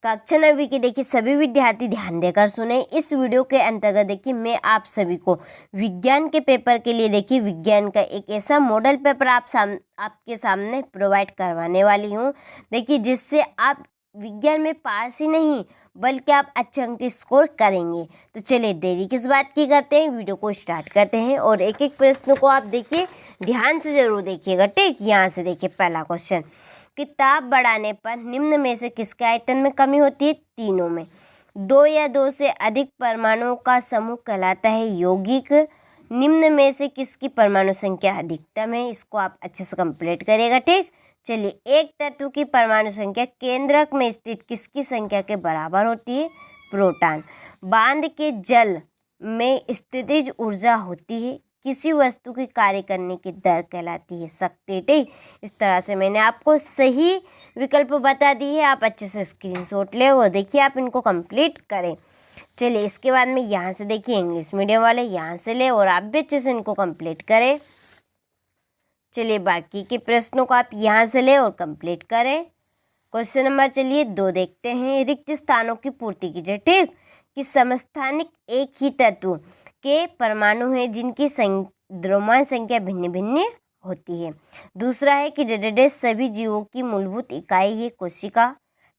कक्षा 9वीं के देखिए सभी विद्यार्थी ध्यान देकर सुने। इस वीडियो के अंतर्गत देखिए मैं आप सभी को विज्ञान के पेपर के लिए देखिए विज्ञान का एक ऐसा मॉडल पेपर आपके सामने प्रोवाइड करवाने वाली हूँ। देखिए जिससे आप विज्ञान में पास ही नहीं बल्कि आप अच्छे अंक स्कोर करेंगे। तो चलिए देरी किस बात की करते हैं, वीडियो को स्टार्ट करते हैं और एक एक प्रश्न को आप देखिए ध्यान से ज़रूर देखिएगा। ठीक, यहाँ से देखिए पहला क्वेश्चन, किताब बढ़ाने पर निम्न में से किसके आयतन में कमी होती है? तीनों में। 2 या 2 से अधिक परमाणुओं का समूह कहलाता है यौगिक। निम्न में से किसकी परमाणु संख्या अधिकतम है? इसको आप अच्छे से कंप्लीट करिएगा। ठीक, चलिए एक तत्व की परमाणु संख्या केंद्रक में स्थित किसकी संख्या के बराबर होती है? प्रोटॉन। बांध के जल में स्थितिज ऊर्जा होती है किसी वस्तु की कार्य करने की दर कहलाती है शक्ति। ठीक, इस तरह से मैंने आपको सही विकल्प बता दी है। आप अच्छे से स्क्रीनशॉट ले और देखिए आप इनको कंप्लीट करें। चलिए इसके बाद में यहाँ से देखिए इंग्लिश मीडियम वाले यहाँ से ले और आप भी अच्छे से इनको कंप्लीट करें। चलिए बाकी के प्रश्नों को आप यहाँ से ले और कंप्लीट करें। क्वेश्चन नंबर चलिए 2 देखते हैं। रिक्त स्थानों की पूर्ति कीजिए। ठीक, कि समस्थानिक एक ही तत्व के परमाणु हैं जिनकी द्रव्यमान संख्या भिन्न भिन्न होती है। दूसरा है कि डेडेडेस सभी जीवों की मूलभूत इकाई है कोशिका।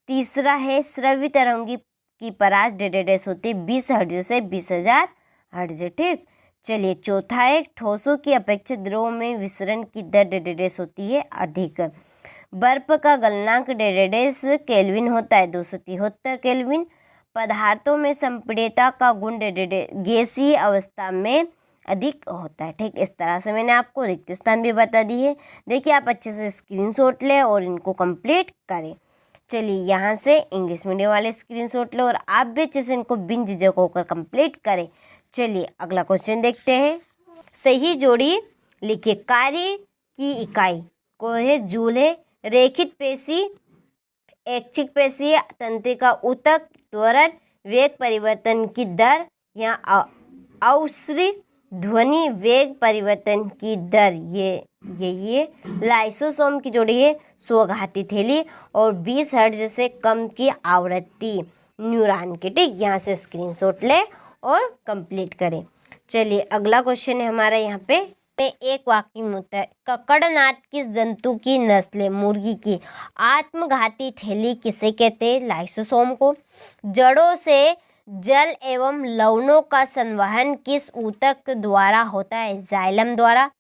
तीसरा है श्रव्य तरंगी की परास डेडेडेस होती है 20 हर्ट्ज से 20,000 हर्ट्ज। ठीक, चलिए चौथा है ठोसों की अपेक्षा द्रव में विसरण की दर डेडेडेस होती है अधिक। बर्फ का गलनांक डेडेडेस केल्विन होता है 273 केल्विन। पदार्थों में संपीड़ितता का गुण गैसीय अवस्था में अधिक होता है। ठीक, इस तरह से मैंने आपको रिक्त स्थान भी बता दी है। देखिए आप अच्छे से स्क्रीनशॉट लें और इनको कंप्लीट करें। चलिए यहाँ से इंग्लिश मीडियम वाले स्क्रीनशॉट लें और आप भी अच्छे से इनको बिन झिझक होकर कंप्लीट करें। चलिए अगला क्वेश्चन देखते हैं। सही जोड़ी लिखिए। कार्य की इकाई को है जूल है। रेखित पेशी, ऐच्छिक पेशी, तंत्रिका ऊतक, त्वरण, वेग परिवर्तन की दर या अवश्री ध्वनि वेग परिवर्तन की दर, ये लाइसोसोम की जोड़ी है। स्वघाती थैली और 20 हर्ट्ज से कम की आवृत्ति न्यूरॉन की। ठीक, यहाँ से स्क्रीनशॉट ले और कंप्लीट करें। चलिए अगला क्वेश्चन है हमारा यहाँ पे एक वाक्य में होता है, ककड़नाथ किस जंतु की नस्ल है? मुर्गी की। आत्मघाती थैली किसे कहते हैं? लाइसोसोम को। जड़ों से जल एवं लवणों का संवहन किस ऊतक द्वारा होता है? जाइलम द्वारा।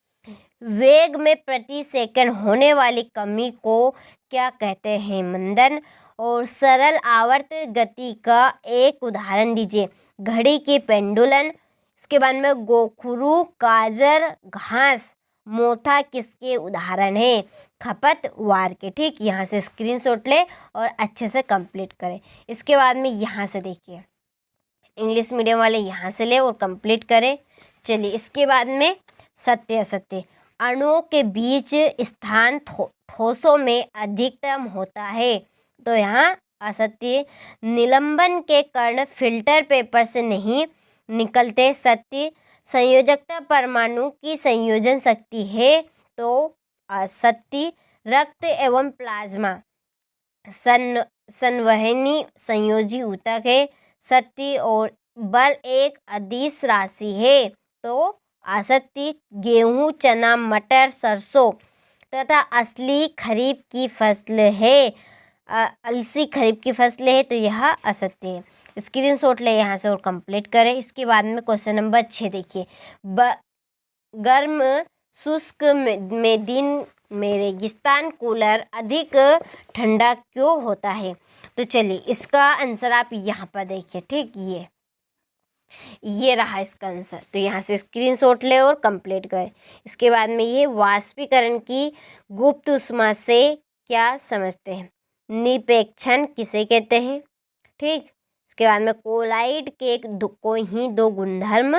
वेग में प्रति सेकंड होने वाली कमी को क्या कहते हैं? मंदन। और सरल आवर्त गति का एक उदाहरण दीजिए। घड़ी की पेंडुलन। इसके बाद में गोखरू, गाजर, घास, मोथा किसके उदाहरण है? खपतवार के। ठीक, यहाँ से स्क्रीनशॉट ले और अच्छे से कंप्लीट करें। इसके बाद में यहाँ से देखिए इंग्लिश मीडियम वाले यहाँ से ले और कंप्लीट करें। चलिए इसके बाद में सत्य असत्य। अणुओं के बीच स्थान ठोसों में अधिकतम होता है, तो यहाँ असत्य। निलंबन के कण फिल्टर पेपर से नहीं निकलते, सत्य। संयोजकता परमाणु की संयोजन शक्ति है, तो असत्य। रक्त एवं प्लाज्मा संवहनी संयोजी ऊतक है, सत्य। और बल एक अदिश राशि है, तो असत्य। गेहूं, चना, मटर, सरसों तथा असली खरीफ की फसल है, अलसी खरीफ की फसल है, तो यह असत्य है। स्क्रीनशॉट ले यहाँ से और कंप्लीट करें। इसके बाद में क्वेश्चन नंबर 6 देखिए। गर्म शुष्क में दिन में रेगिस्तान कूलर अधिक ठंडा क्यों होता है? तो चलिए इसका आंसर आप यहाँ पर देखिए। ठीक, ये रहा इसका आंसर, तो यहाँ से स्क्रीनशॉट ले और कंप्लीट करें। इसके बाद में ये वाष्पीकरण की गुप्त ऊष्मा से क्या समझते हैं? निपेक्षण किसे कहते हैं? ठीक, इसके बाद में कोलाइड के को ही 2 गुणधर्म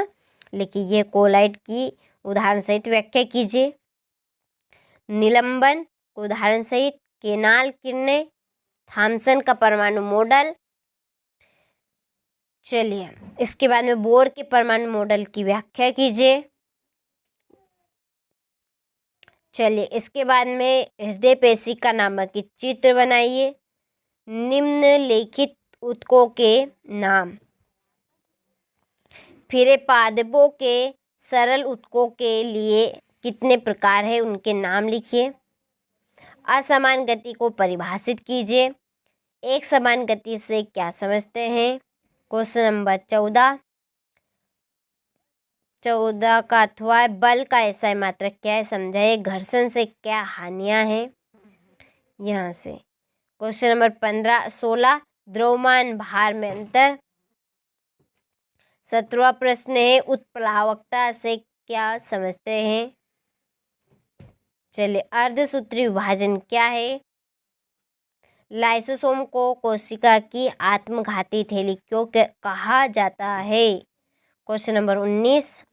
लिखिए। ये कोलाइड की उदाहरण सहित व्याख्या कीजिए। निलंबन उदाहरण सहित। केनाल किरणें, थॉमसन का परमाणु मॉडल। चलिए इसके बाद में बोर के परमाणु मॉडल की व्याख्या कीजिए। चलिए इसके बाद में हृदय पेशी का नामक चित्र बनाइए। निम्नलिखित ऊतकों के नाम। फिर पादपों के सरल ऊतकों के लिए कितने प्रकार हैं, उनके नाम लिखिए। असमान गति को परिभाषित कीजिए। एक समान गति से क्या समझते हैं। क्वेश्चन नंबर 14 का अथवा बल का ऐसा मात्रक क्या है, समझाइए। घर्षण से क्या हानियां हैं, यहाँ से। क्वेश्चन नंबर 16 द्रव्यमान भार में अंतर। 17वां प्रश्न है उत्प्लावकता से क्या समझते हैं। चलिए, अर्धसूत्री विभाजन क्या है। लाइसोसोम को कोशिका की आत्मघाती थैली क्यों कहा जाता है। क्वेश्चन नंबर 19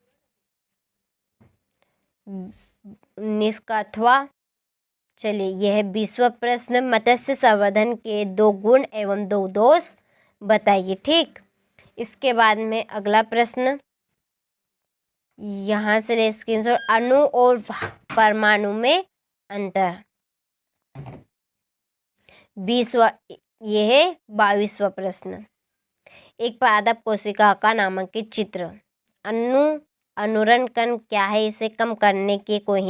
का अथवा। चलिए, यह 20वां प्रश्न मत्स्य संवर्धन के 2 गुण एवं 2 दोष बताइए। ठीक, इसके बाद में अगला प्रश्न, यहाँ से ले स्क्रीनशॉट। अणु और परमाणु में अंतर। 20वां, यह है 22वां प्रश्न। एक पादप कोशिका का नामांकित चित्र। अनुरण कण क्या है, इसे कम करने के कोई